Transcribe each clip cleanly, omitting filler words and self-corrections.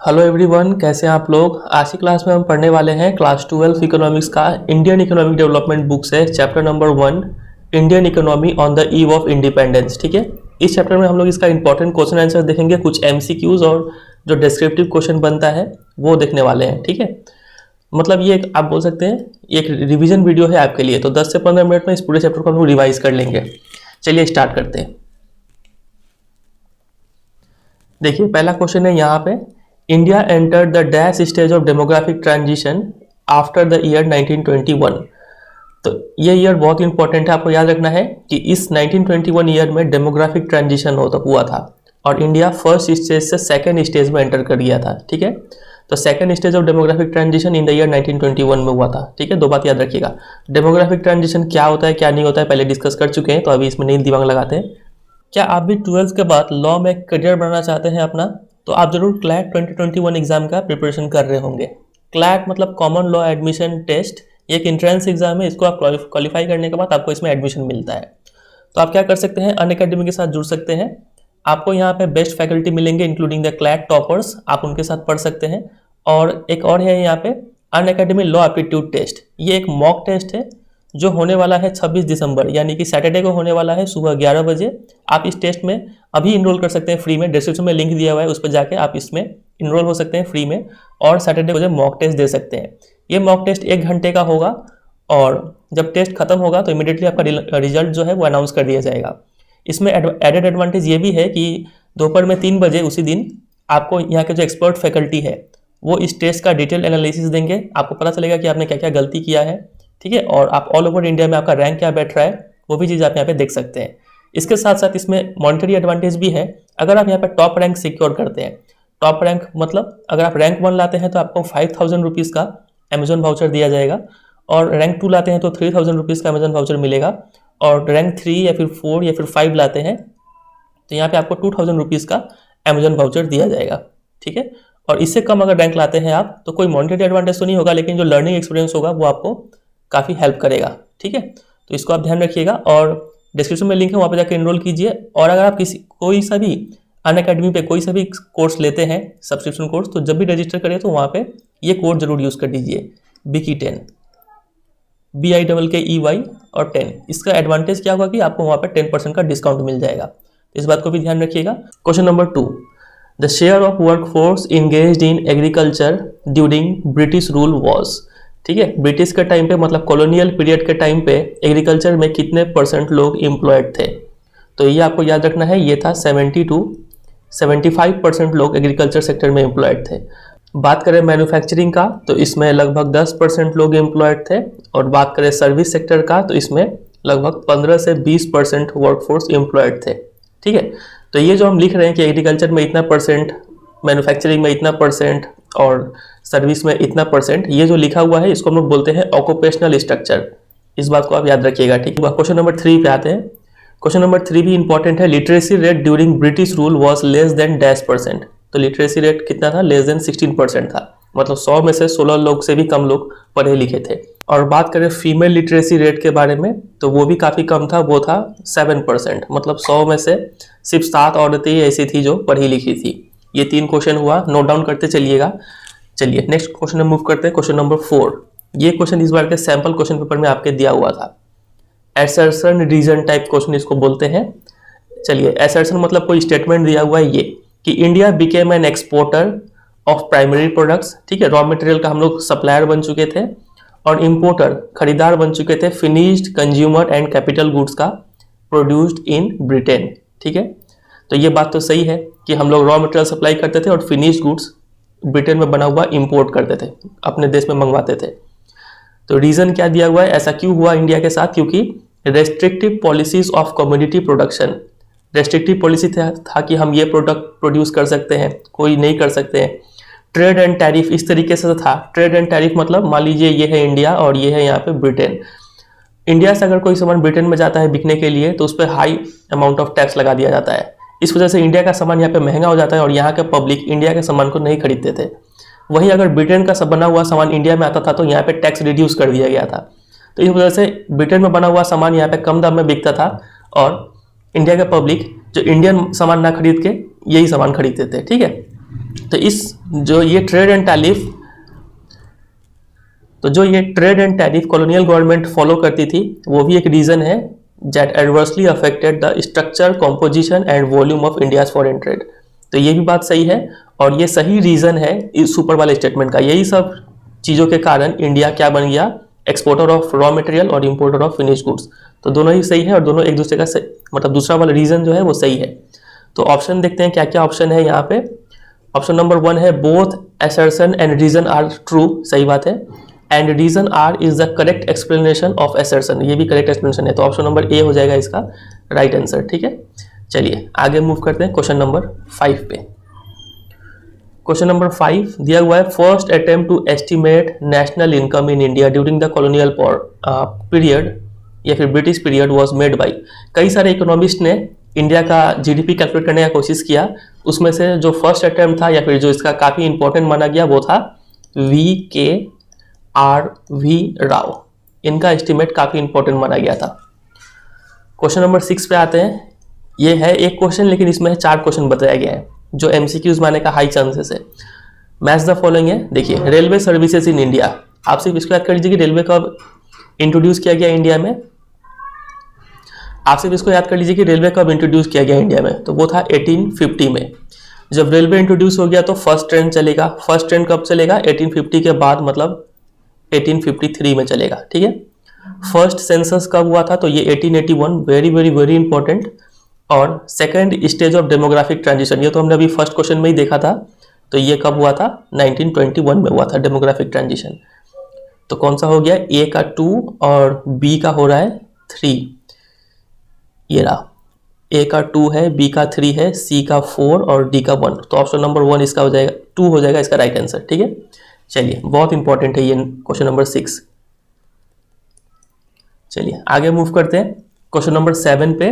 Hello everyone, कैसे हैं आप लोग। आज की क्लास में हम पढ़ने वाले हैं क्लास 12 इकोनॉमिक्स का इंडियन इकोनॉमिक डेवलपमेंट बुक से chapter number 1 Indian economy on the eve of independence. ठीक है, इस चैप्टर में हम लोग इसका इंपॉर्टेंट क्वेश्चन आंसर देखेंगे, कुछ एमसीक्यूज और जो डिस्क्रिप्टिव क्वेश्चन बनता है वो देखने वाले हैं। ठीक है, मतलब ये एक आप बोल सकते हैं एक रिविजन वीडियो है आपके लिए, तो 10 से 15 मिनट में इस पूरे चैप्टर को हम लोग रिवाइज कर लेंगे। चलिए स्टार्ट करते हैं। देखिए पहला क्वेश्चन है यहाँ पे, India entered the dash stage of demographic transition after the year 1921। तो ये ईयर बहुत इंपॉर्टेंट है, आपको याद रखना है कि इस 1921 ईयर में डेमोग्राफिक ट्रांजिशन हुआ था और इंडिया फर्स्ट स्टेज से सेकेंड स्टेज में एंटर कर गया था। ठीक है, तो second stage of demographic transition in the year 1921 में हुआ था। ठीक है, दो बात याद रखिएगा, डेमोग्राफिक ट्रांजिशन क्या होता है क्या नहीं होता है पहले डिस्कस कर चुके हैं, तो अभी इसमें नहीं दिमाग लगाते हैं। क्या आप भी 12th के बाद लॉ में करियर बनाना चाहते हैं अपना, तो आप जरूर क्लैट 2021 एग्जाम का प्रिपरेशन कर रहे होंगे। क्लैट मतलब कॉमन लॉ एडमिशन टेस्ट, ये एक एंट्रेंस एग्जाम है, इसको आप क्वालिफाई करने के बाद आपको इसमें एडमिशन मिलता है। तो आप क्या कर सकते हैं, अनअकैडमी के साथ जुड़ सकते हैं। आपको यहाँ पे बेस्ट फैकल्टी मिलेंगे इंक्लूडिंग द क्लैट टॉपर्स, आप उनके साथ पढ़ सकते हैं। और एक और है यहाँ पे अनअकैडमी लॉ एप्टीट्यूड टेस्ट, ये एक मॉक टेस्ट है जो होने वाला है 26 दिसंबर यानी कि सैटरडे को होने वाला है सुबह 11 बजे। आप इस टेस्ट में अभी इनरोल कर सकते हैं फ्री में, डिस्क्रिप्शन में लिंक दिया हुआ है, उस पर जाके आप इसमें इनरोल हो सकते हैं फ्री में और सैटरडे को मॉक टेस्ट दे सकते हैं। ये मॉक टेस्ट 1 घंटे का होगा और जब टेस्ट खत्म होगा तो इमीडिएटली आपका रिजल्ट जो है वो अनाउंस कर दिया जाएगा। इसमें एडेड एडवांटेज ये भी है कि दोपहर में 3 बजे उसी दिन आपको यहाँ के जो एक्सपर्ट फैकल्टी है वो इस टेस्ट का डिटेल एनालिसिस देंगे, आपको पता चलेगा कि आपने क्या क्या गलती किया है। ठीक है, और आप ऑल ओवर इंडिया में आपका रैंक क्या बैठ रहा है वो भी चीज़ आप यहाँ पे देख सकते हैं। इसके साथ साथ इसमें मॉनिटरी एडवांटेज भी है, अगर आप यहाँ पे टॉप रैंक सिक्योर करते हैं। टॉप रैंक मतलब अगर आप रैंक 1 लाते हैं तो आपको 5000 रुपीज़ का अमेजोन वाउचर दिया जाएगा, और रैंक 2 लाते हैं तो 3000 रुपीज़ का अमेजोन वाउचर मिलेगा, और रैंक 3 या फिर 4 या फिर 5 लाते हैं तो यहाँ पे आपको 2000 रुपीज़ का अमेजोन वाउचर दिया जाएगा। ठीक है, और इससे कम अगर रैंक लाते हैं आप तो कोई मॉनिटरी एडवांटेज तो नहीं होगा, लेकिन जो लर्निंग एक्सपीरियंस होगा वो आपको काफ़ी हेल्प करेगा। ठीक है, तो इसको आप ध्यान रखिएगा और डिस्क्रिप्शन में लिंक है, वहाँ पे जाकर एनरोल कीजिए। और अगर आप कोई सा भी अनअकैडमी पे कोई सा भी कोर्स लेते हैं सब्सक्रिप्शन कोर्स, तो जब भी रजिस्टर करें तो वहाँ पे ये कोड जरूर यूज़ कर दीजिए, BIKEY10 BIKEY और 10। इसका एडवांटेज क्या होगा कि आपको वहाँ पे 10% का डिस्काउंट मिल जाएगा, इस बात को भी ध्यान रखिएगा। Question number 2, the share of workforce engaged in agriculture during British rule was. ठीक है, ब्रिटिश के टाइम पे मतलब कॉलोनियल पीरियड के टाइम पे एग्रीकल्चर में कितने % लोग एम्प्लॉयड थे, तो ये आपको याद रखना है, ये था 70 to 75% लोग एग्रीकल्चर सेक्टर में एम्प्लॉयड थे। बात करें मैन्युफैक्चरिंग का तो इसमें लगभग 10% लोग एम्प्लॉयड थे, और बात करें सर्विस सेक्टर का तो इसमें लगभग 15 से 20% वर्कफोर्स एम्प्लॉयड थे। ठीक है, तो ये जो हम लिख रहे हैं कि एग्रीकल्चर में इतना %, मैन्युफैक्चरिंग में इतना % और सर्विस में इतना %, ये जो लिखा हुआ है इसको हम लोग बोलते हैं ऑक्यूपेशनल स्ट्रक्चर, इस बात को आप याद रखिएगा। ठीक है, क्वेश्चन नंबर 3 पे आते हैं। क्वेश्चन नंबर 3 भी इंपॉर्टेंट है, literacy rate during British rule was less than %। तो लिटरेसी रेट कितना था, लेस देन 16% था, मतलब 100 में से 16 लोग से भी कम लोग पढ़े लिखे थे। और बात करें फीमेल लिटरेसी रेट के बारे में तो वो भी काफ़ी कम था, वो था 7%, मतलब 100 में से सिर्फ 7 औरतें ही ऐसी थी जो पढ़ी लिखी थी। ये 3 क्वेश्चन हुआ, नोट डाउन करते चलिएगा। चलिए नेक्स्ट क्वेश्चन में मूव करते हैं। क्वेश्चन नंबर 4, ये क्वेश्चन इस बार के सैंपल क्वेश्चन पेपर में आपके दिया हुआ था, एसर्शन रीजन टाइप क्वेश्चन इसको बोलते हैं। चलिए, एसर्शन मतलब कोई स्टेटमेंट दिया हुआ है ये कि India became an exporter of primary products. ठीक है, रॉ मटेरियल का हम लोग सप्लायर बन चुके थे, और इम्पोर्टर खरीदार बन चुके थे finished consumer and capital goods का प्रोड्यूस्ड इन ब्रिटेन। ठीक है, तो ये बात तो सही है कि हम लोग रॉ मटेरियल सप्लाई करते थे और फिनिश्ड गुड्स ब्रिटेन में बना हुआ इंपोर्ट करते थे, अपने देश में मंगवाते थे। तो रीजन क्या दिया हुआ है, ऐसा क्यों हुआ इंडिया के साथ, क्योंकि restrictive policies of commodity production, restrictive policy था कि हम ये प्रोडक्ट प्रोड्यूस कर सकते हैं, कोई नहीं कर सकते हैं। ट्रेड एंड टैरिफ इस तरीके से था, ट्रेड एंड टैरिफ मतलब मान लीजिए ये है इंडिया और ये है यहाँ पे ब्रिटेन। इंडिया से अगर कोई सामान ब्रिटेन में जाता है बिकने के लिए तो उस पर हाई अमाउंट ऑफ टैक्स लगा दिया जाता है, इस वजह से इंडिया का सामान यहाँ पे महंगा हो जाता है और यहाँ के पब्लिक इंडिया के सामान को नहीं खरीदते थे। वहीं अगर ब्रिटेन का सब बना हुआ सामान इंडिया में आता था तो यहाँ पे टैक्स रिड्यूस कर दिया गया था, तो इस वजह से ब्रिटेन में बना हुआ सामान यहाँ पे कम दाम में बिकता था और इंडिया के पब्लिक जो इंडियन सामान ना खरीद के यही सामान खरीदते थे। ठीक है, तो ये trade and tariff colonial government follow करती थी, वो भी एक रीजन है that adversely affected the structure, composition and volume of India's foreign trade. तो ये भी बात सही है और ये सही रीजन है इस ऊपर वाले स्टेटमेंट का। यही सब चीज़ों के कारण इंडिया क्या बन गया, एक्सपोर्टर ऑफ रॉ मटेरियल और इंपोर्टर ऑफ फिनिश गुड्स। तो दोनों ही सही है और दोनों एक दूसरे का सही, मतलब दूसरा वाला रीजन जो है वो सही है। तो ऑप्शन देखते हैं क्या क्या ऑप्शन है यहाँ पे। ऑप्शन नंबर 1 है both assertion and reason are true, सही बात है। And reason R is the correct explanation of assertion, ये भी करेक्ट एक्सप्लेनेशन है। तो ऑप्शन नंबर ए हो जाएगा इसका राइट आंसर। ठीक है, चलिए आगे मूव करते हैं क्वेश्चन नंबर 5 पे। क्वेश्चन नंबर 5 दिया हुआ है first attempt to estimate national income in India during the colonial period या फिर British period was made by. कई सारे इकोनॉमिस्ट ने इंडिया का जीडीपी कैलकुलेट करने का कोशिश किया, उसमें से जो फर्स्ट अटेम्प्ट था या फिर जो इसका काफी इंपॉर्टेंट माना गया वो था VKRV राव। इनका एस्टिमेट काफी इंपॉर्टेंट माना गया था। क्वेश्चन नंबर 6 पे आते हैं। ये है एक क्वेश्चन लेकिन इसमें 4 क्वेश्चन बताया गया है जो MCQs माने का हाई चांसेस है। मैच द फॉलोइंग है, देखिए रेलवे सर्विसेज इन इंडिया। आप सिर्फ इसको याद कर लीजिए कि रेलवे कब इंट्रोड्यूस किया गया इंडिया में। आप सिर्फ इसको याद कर लीजिए कि रेलवे कब इंट्रोड्यूस किया गया इंडिया में, तो वो था 1850 में। जब रेलवे इंट्रोड्यूस हो गया तो फर्स्ट ट्रेन चलेगा। फर्स्ट ट्रेन कब चलेगा, 1850 के बाद, मतलब 1853 में चलेगा। ठीक है, फर्स्ट सेंसस कब हुआ था, तो ये 1881, वेरी वेरी वेरी इंपॉर्टेंट। और second stage of demographic transition, ये तो हमने अभी फर्स्ट क्वेश्चन में ही देखा था, तो ये कब हुआ था, 1921 में हुआ था डेमोग्राफिक ट्रांजिशन। तो कौन सा हो गया, ए का 2 और बी का हो रहा है 3। ये रहा, ए का 2 है, बी का 3 है, सी का 4 और डी का 1। तो ऑप्शन नंबर 1 इसका हो जाएगा, 2 हो जाएगा इसका राइट आंसर। ठीक है, चलिए बहुत इंपॉर्टेंट है ये क्वेश्चन नंबर 6। चलिए आगे मूव करते हैं क्वेश्चन नंबर 7 पे।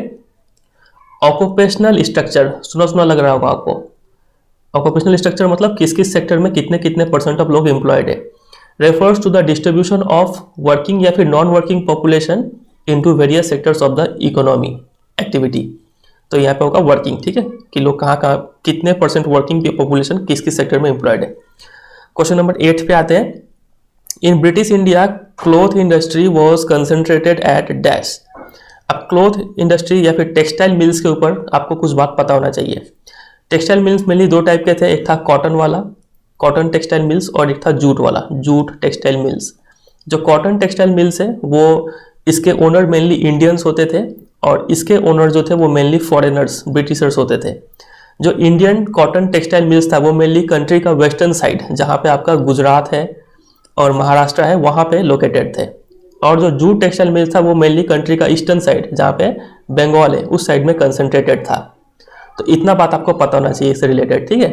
ऑक्यूपेशनल स्ट्रक्चर, सुना सुना लग रहा होगा आपको। ऑक्यूपेशनल स्ट्रक्चर मतलब किस किस सेक्टर में कितने कितने % ऑफ लोग एम्प्लॉयड है। Refers to the distribution of working या फिर non working population into various sectors of the economy activity. तो यहाँ पे होगा वर्किंग, ठीक है, कि लोग कहाँ कहाँ कितने % वर्किंग पॉपुलेशन किस किस सेक्टर में एम्प्लॉयड है। क्वेश्चन नंबर 8 पे आते हैं। In British India cloth industry was concentrated at dash. अब क्लॉथ इंडस्ट्री या फिर टेक्सटाइल मिल्स के ऊपर आपको कुछ बात पता होना चाहिए। टेक्सटाइल मिल्स मेनली 2 टाइप के थे, एक था कॉटन वाला, कॉटन टेक्सटाइल मिल्स, और एक था जूट वाला, जूट टेक्सटाइल मिल्स। जो कॉटन टेक्सटाइल मिल्स है वो इसके ओनर मेनली इंडियंस होते थे और इसके ओनर जो थे वो मेनली फॉरेनर्स, ब्रिटिशर्स होते थे। जो इंडियन कॉटन टेक्सटाइल मिल्स था वो मेनली कंट्री का वेस्टर्न साइड, जहाँ पे आपका गुजरात है और महाराष्ट्र है, वहाँ पे लोकेटेड थे। और जो जूट टेक्सटाइल मिल्स था वो मेनली कंट्री का ईस्टर्न साइड, जहाँ पे बंगाल है, उस साइड में कंसंट्रेटेड था। तो इतना बात आपको पता होना चाहिए इससे रिलेटेड, ठीक है।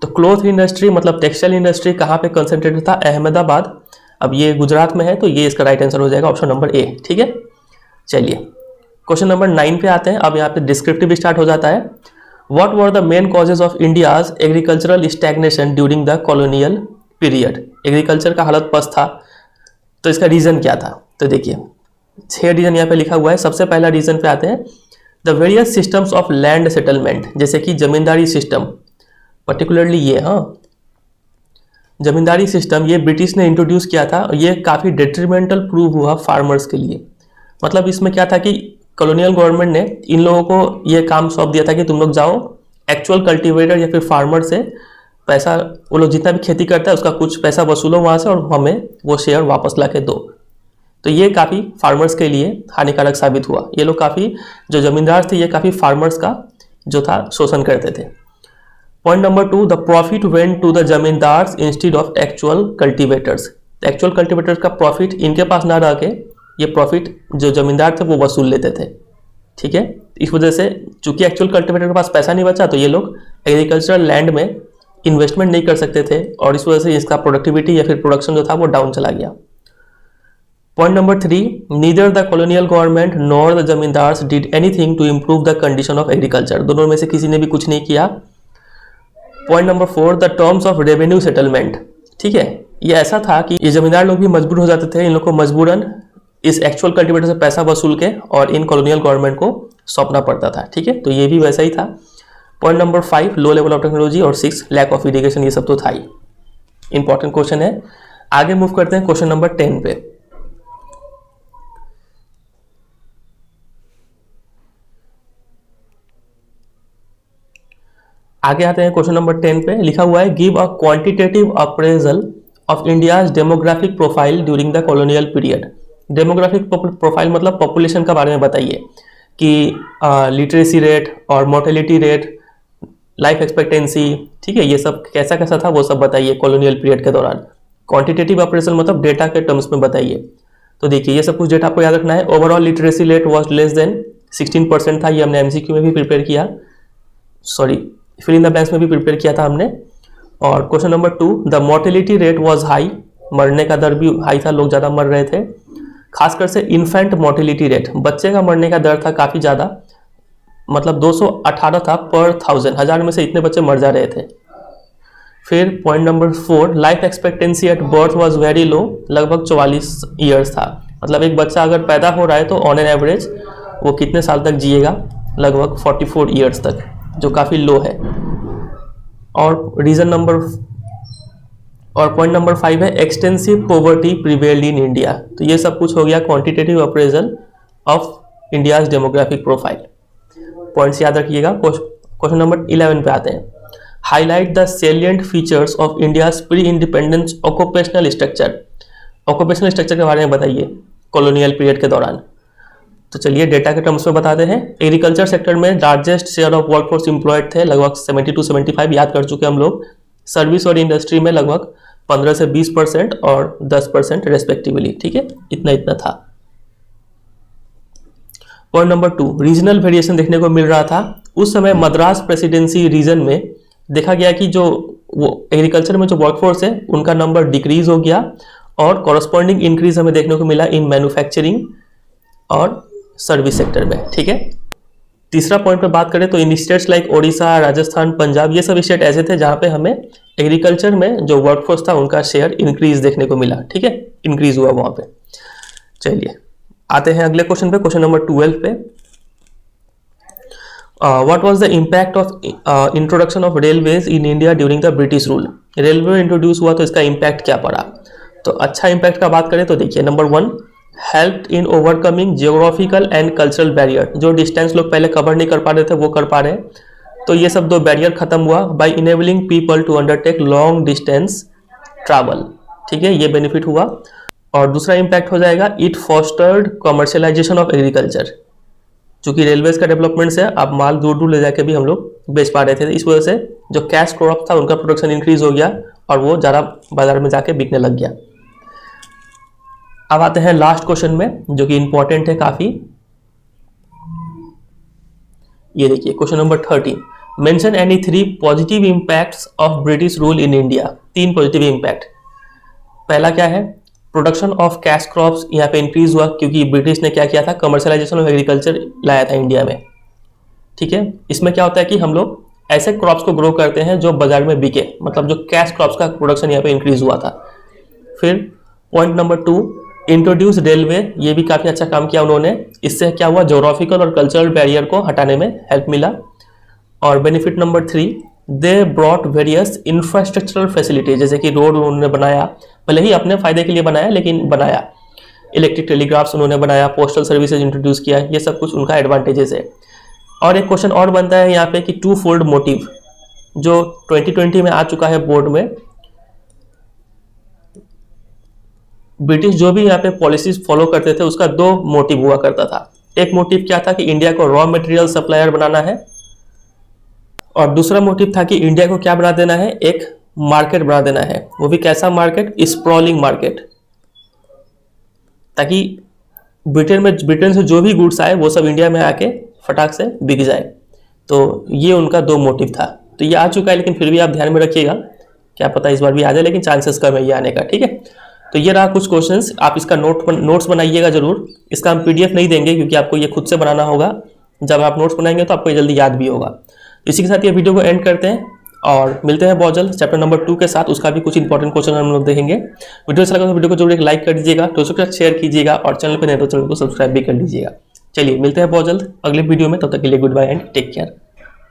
तो क्लॉथ इंडस्ट्री मतलब टेक्सटाइल इंडस्ट्री कहाँ पे कंसंट्रेटेड था, अहमदाबाद। अब ये गुजरात में है तो ये इसका राइट आंसर हो जाएगा ऑप्शन नंबर ए, ठीक है। चलिए क्वेश्चन नंबर 9 पे आते हैं। अब यहाँ पे डिस्क्रिप्टिव स्टार्ट हो जाता है। What were the main causes of India's agricultural stagnation during the colonial period. Agriculture का हालत पस्त था, तो इसका रीजन क्या था। तो देखिए 6 रीजन यहाँ पे लिखा हुआ है। सबसे पहला रीजन पे आते हैं, the various systems of land settlement, जैसे कि जमींदारी सिस्टम, पर्टिकुलरली ये, हाँ जमींदारी सिस्टम ये ब्रिटिश ने इंट्रोड्यूस किया था और ये काफ़ी डेट्रीमेंटल प्रूव हुआ फार्मर्स के लिए। मतलब इसमें क्या था कि कॉलोनियल गवर्नमेंट ने इन लोगों को ये काम सौंप दिया था कि तुम लोग जाओ एक्चुअल कल्टीवेटर या फिर फार्मर से पैसा, वो लोग जितना भी खेती करता है उसका कुछ पैसा वसूलो वहाँ से और हमें वो शेयर वापस ला के दो। तो ये काफ़ी फार्मर्स के लिए हानिकारक साबित हुआ। ये लोग काफ़ी, जो जमींदार थे ये काफ़ी फार्मर्स का जो था शोषण करते थे। Point number 2, the profit went to the zamindars instead of actual cultivators. Actual cultivators का प्रॉफिट इनके पास ना रह के ये प्रॉफिट जो जमींदार थे वो वसूल लेते थे, ठीक है। इस वजह से चूंकि एक्चुअल कल्टीवेटर के पास पैसा नहीं बचा तो ये लोग एग्रीकल्चरल लैंड में इन्वेस्टमेंट नहीं कर सकते थे और इस वजह से इसका प्रोडक्टिविटी या फिर प्रोडक्शन जो था वो डाउन चला गया। Point number 3, neither the colonial government nor the zamindars did anything to improve the condition of agriculture. दोनों में से किसी ने भी कुछ नहीं किया। Point number 4, the terms of revenue settlement, ठीक है, ये ऐसा था कि ये जमींदार लोग भी मजबूर हो जाते थे, इन लोग को मजबूरन इस एक्चुअल कल्टीवेटर से पैसा वसूल के और इन कॉलोनियल गवर्नमेंट को सौंपना पड़ता था, ठीक है। तो ये भी वैसा ही था। Point number 5 low level of technology, और 6 लैक ऑफ इरिगेशन, ये सब तो था ही। इंपॉर्टेंट क्वेश्चन है। आगे मूव करते हैं क्वेश्चन नंबर 10 पे। आगे आते हैं क्वेश्चन नंबर 10 पे। लिखा हुआ है give a quantitative appraisal of India's demographic profile during the colonial period. Demographic profile मतलब पॉपुलेशन के बारे में बताइए कि लिटरेसी रेट और मोर्टेलिटी रेट, लाइफ एक्सपेक्टेंसी, ठीक है, ये सब कैसा कैसा था वो सब बताइए कॉलोनियल पीरियड के दौरान। क्वांटिटेटिव अप्रेजल मतलब डेटा के टर्म्स में बताइए। तो देखिए ये सब कुछ डेटा आपको याद रखना है। Overall literacy rate was less than 16% था, ये हमने एमसीक्यू में भी प्रिपेयर किया, sorry fill in the blanks में भी प्रिपेयर किया था हमने। और question number 2 the mortality rate was high, मरने का दर भी हाई था, लोग ज़्यादा मर रहे थे। खासकर से इन्फेंट मोर्टेलिटी रेट, बच्चे का मरने का दर था काफ़ी ज़्यादा, मतलब 218 था पर 1000 में से इतने बच्चे मर जा रहे थे। फिर point number 4 life expectancy at birth was very low, लगभग 44 ईयर्स था। मतलब एक बच्चा अगर पैदा हो रहा है तो ऑन एन एवरेज वो कितने साल तक जिएगा, लगभग 44 ईयर्स तक, जो काफ़ी लो है। और रीजन नंबर और पॉइंट नंबर 5 है extensive poverty prevailed in India. तो ये सब कुछ हो गया quantitative appraisal of India's demographic profile. Points याद रखिएगा। क्वेश्चन नंबर 11 पे आते हैं। Highlight the salient features of India's pre independence occupational structure. Occupational structure के बारे में बताइए कॉलोनियल पीरियड के दौरान। तो चलिए डेटा के टर्म्स में बताते हैं। एग्रीकल्चर सेक्टर में largest share of workforce employed थे, लगभग 70 to 75, याद कर चुके हम लोग। सर्विस और इंडस्ट्री में लगभग 15 से 20% और 10% रेस्पेक्टिवली, ठीक है, इतना इतना था। पॉइंट नंबर 2 रीजनल वेरिएशन देखने को मिल रहा था। उस समय मद्रास प्रेसिडेंसी रीजन में देखा गया कि जो वो एग्रीकल्चर में जो वर्कफोर्स है उनका नंबर डिक्रीज हो गया, और कॉरस्पॉन्डिंग इंक्रीज हमें देखने को मिला इन मैन्युफैक्चरिंग और सर्विस सेक्टर में, ठीक है। तीसरा पॉइंट पे बात करें तो इन स्टेट्स लाइक ओडिशा, राजस्थान, पंजाब, ये सब स्टेट ऐसे थे जहां पे हमें एग्रीकल्चर में जो वर्कफोर्स था उनका शेयर इंक्रीज देखने को मिला, ठीक है, इंक्रीज हुआ वहां पे। चलिए आते हैं अगले क्वेश्चन पे, क्वेश्चन नंबर 12 पे। What was the impact of introduction of railways in India during the British rule. Railway introduce हुआ तो इसका इम्पैक्ट क्या पड़ा। तो अच्छा इम्पैक्ट का बात करें तो देखिए number 1 help in overcoming geographical and cultural barrier. जो डिस्टेंस लोग पहले कवर नहीं कर पा रहे थे वो कर पा रहे हैं, तो ये सब 2 बैरियर खत्म हुआ। By enabling people to undertake long distance travel, ठीक है, ये बेनिफिट हुआ। और दूसरा इम्पैक्ट हो जाएगा इट फॉस्टर्ड कमर्शियलाइजेशन ऑफ एग्रीकल्चर। चूंकि रेलवेज का डेवलपमेंट से अब माल दूर दूर ले जाके भी हम लोग बेच पा रहे थे, इस वजह से जो कैश क्रॉप था उनका प्रोडक्शन इंक्रीज हो गया और वो ज़्यादा बाजार में जाके बिकने लग गया। अब आते हैं लास्ट क्वेश्चन में जो कि इंपॉर्टेंट है काफी। ये देखिए question number 13 mention any 3 positive impacts of British rule in India. 3 positive impact. पहला क्या है, प्रोडक्शन ऑफ कैश क्रॉप्स यहाँ पे इंक्रीज हुआ क्योंकि ब्रिटिश ने क्या किया था, कमर्शियलाइजेशन ऑफ एग्रीकल्चर लाया था इंडिया में, ठीक है। इसमें क्या होता है कि हम लोग ऐसे क्रॉप्स को ग्रो करते हैं जो बाजार में बिके, मतलब जो कैश क्रॉप्स का प्रोडक्शन यहाँ पे इंक्रीज हुआ था। फिर पॉइंट नंबर 2 इंट्रोड्यूस रेलवे, ये भी काफी अच्छा काम किया उन्होंने। इससे क्या हुआ, ज्योग्राफिकल और कल्चरल बैरियर को हटाने में हेल्प मिला। और benefit number 3 they brought various infrastructural facility, जैसे कि रोड उन्होंने बनाया, भले ही अपने फायदे के लिए बनाया लेकिन बनाया। इलेक्ट्रिक टेलीग्राफ्स उन्होंने बनाया, पोस्टल सर्विसेज इंट्रोड्यूस किया, ये सब कुछ उनका एडवांटेजेस है। और एक क्वेश्चन और बनता है यहाँ पे कि 2-fold मोटिव जो 2020 में आ चुका है बोर्ड में। ब्रिटिश जो भी यहाँ पे पॉलिसीज फॉलो करते थे उसका 2 मोटिव हुआ करता था। एक मोटिव क्या था कि इंडिया को रॉ मटेरियल सप्लायर बनाना है, और दूसरा मोटिव था कि इंडिया को क्या बना देना है, एक मार्केट बना देना है। वो भी कैसा मार्केट, स्प्रॉलिंग मार्केट, ताकि ब्रिटेन से जो भी गुड्स आए वो सब इंडिया में आके फटाक से बिक जाए। तो ये उनका 2 मोटिव था। तो ये आ चुका है, लेकिन फिर भी आप ध्यान में रखिएगा, क्या पता इस बार भी आ जाए, लेकिन चांसेस कम है ये आने का, ठीक है। तो ये रहा कुछ क्वेश्चंस, आप इसका नोट्स बनाइएगा जरूर। इसका हम PDF नहीं देंगे क्योंकि आपको ये खुद से बनाना होगा। जब आप नोट्स बनाएंगे तो आपको ये जल्दी याद भी होगा। इसी के साथ ये वीडियो को एंड करते हैं और मिलते हैं बहुत जल्द चैप्टर नंबर 2 के साथ। उसका भी कुछ इंपॉर्टेंट क्वेश्चन हम लोग देखेंगे। वीडियो अच्छा लगा तो वीडियो को जरूर एक लाइक कर दीजिएगा, दोस्तों के साथ शेयर कीजिएगा, और चैनल पर नए तो चैनल को सब्सक्राइब भी कर लीजिएगा। चलिए मिलते हैं बहुत जल्द अगले वीडियो में, तब तक के लिए goodbye and take care.